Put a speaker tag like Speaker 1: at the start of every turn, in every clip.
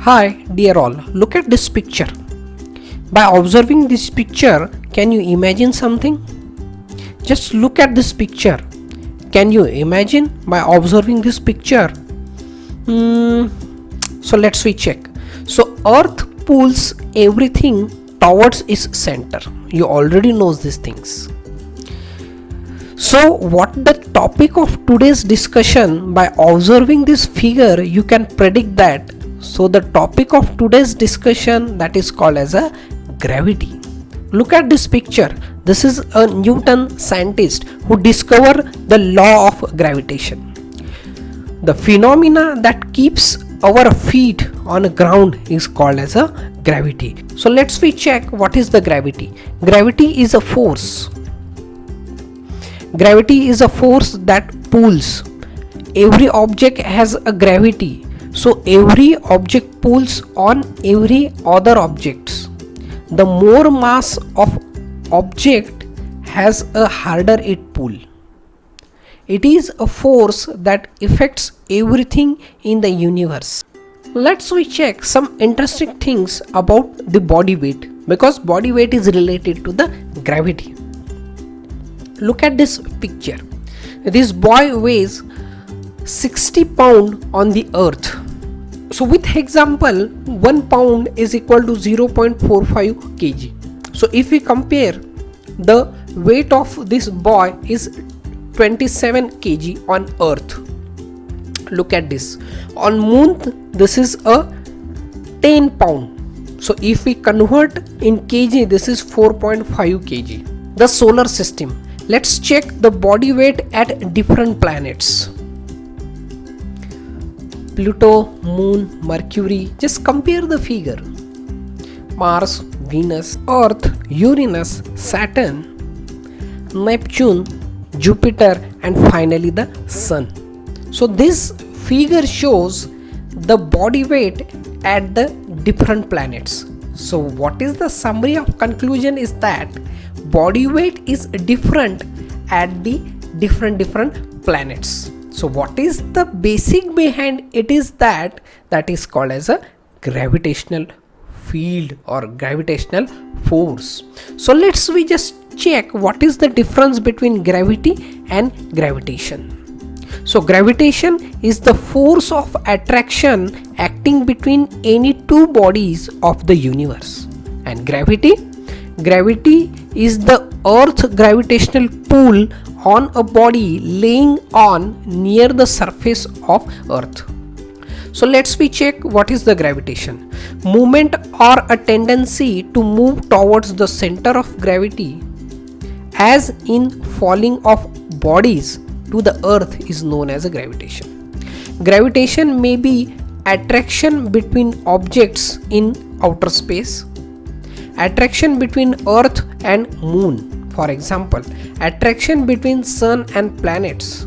Speaker 1: Hi, dear all, look at this picture. By observing this picture, can you imagine something? Just look at this picture. Can you imagine by observing this picture? So let's check. So Earth pulls everything towards its center. You already know these things. So what the topic of today's discussion, by observing this figure you can predict that. So the topic of today's discussion, that is called as a gravity. Look at this picture. This is a Newton scientist who discovered the law of gravitation. The phenomena that keeps our feet on the ground is called as a gravity. So let's check what is the gravity. Gravity is a force. Gravity is a force that pulls. Every object has a gravity. So every object pulls on every other objects. The more mass of object has a harder it pull. It is a force that affects everything in the universe. Let's check some interesting things about the body weight, because body weight is related to the gravity. Look at this picture. This boy weighs 60 pounds on the earth. So with example, 1 pound is equal to 0.45 kg. So if we compare, the weight of this boy is 27 kg on earth. Look at this. On moon, this is a 10 pound. So if we convert in kg, this is 4.5 kg. The solar system. Let's check the body weight at different planets. Pluto, Moon, Mercury. Just compare the figure. Mars, Venus, Earth, Uranus, Saturn, Neptune, Jupiter, and finally the Sun. So this figure shows the body weight at the different planets. So what is the summary of conclusion is that body weight is different at the different planets. So what is the basic behind it is that is called as a gravitational field or gravitational force. So we just check what is the difference between gravity and gravitation. So gravitation is the force of attraction acting between any two bodies of the universe. And gravity is the earth gravitational pull on a body laying on near the surface of earth. So we check what is the gravitation. Movement or a tendency to move towards the center of gravity, as in falling of bodies to the earth, is known as a gravitation. Gravitation may be attraction between objects in outer space, attraction between earth and moon. For example, attraction between sun and planets.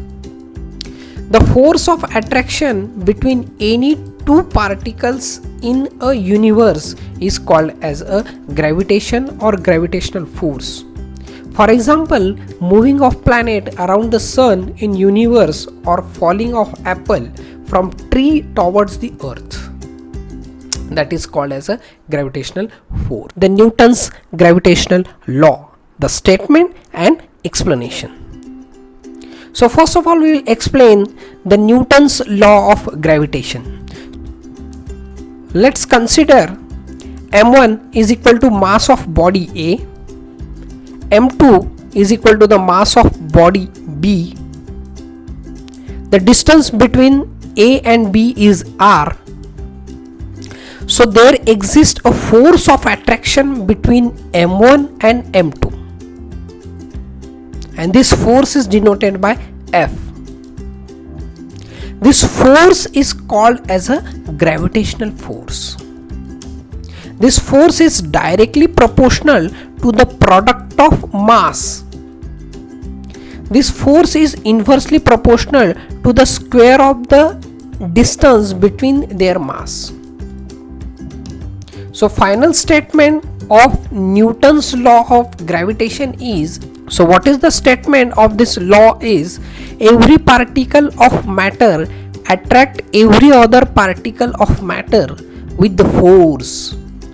Speaker 1: The force of attraction between any two particles in a universe is called as a gravitation or gravitational force. For example, moving of planet around the sun in universe, or falling of apple from tree towards the earth. That is called as a gravitational force. The Newton's gravitational law. The statement and explanation. So first of all, we will explain the Newton's law of gravitation. Let's consider m1 is equal to mass of body A, m2 is equal to the mass of body B. The distance between A and B is r. So there exists a force of attraction between m1 and m2. And this force is denoted by F. This force is called as a gravitational force. This force is directly proportional to the product of mass. This force is inversely proportional to the square of the distance between their mass. So final statement of Newton's law of gravitation is, so what is the statement of this law is, every particle of matter attract every other particle of matter with the force,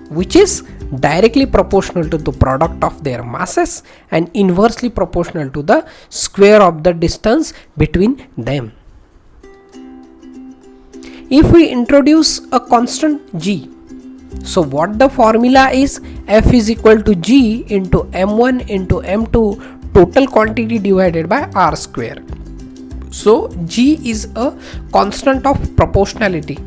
Speaker 1: which is directly proportional to the product of their masses and inversely proportional to the square of the distance between them. If we introduce a constant g, so what the formula is, F is equal to g into m1 into m2 total quantity divided by r square. So g is a constant of proportionality.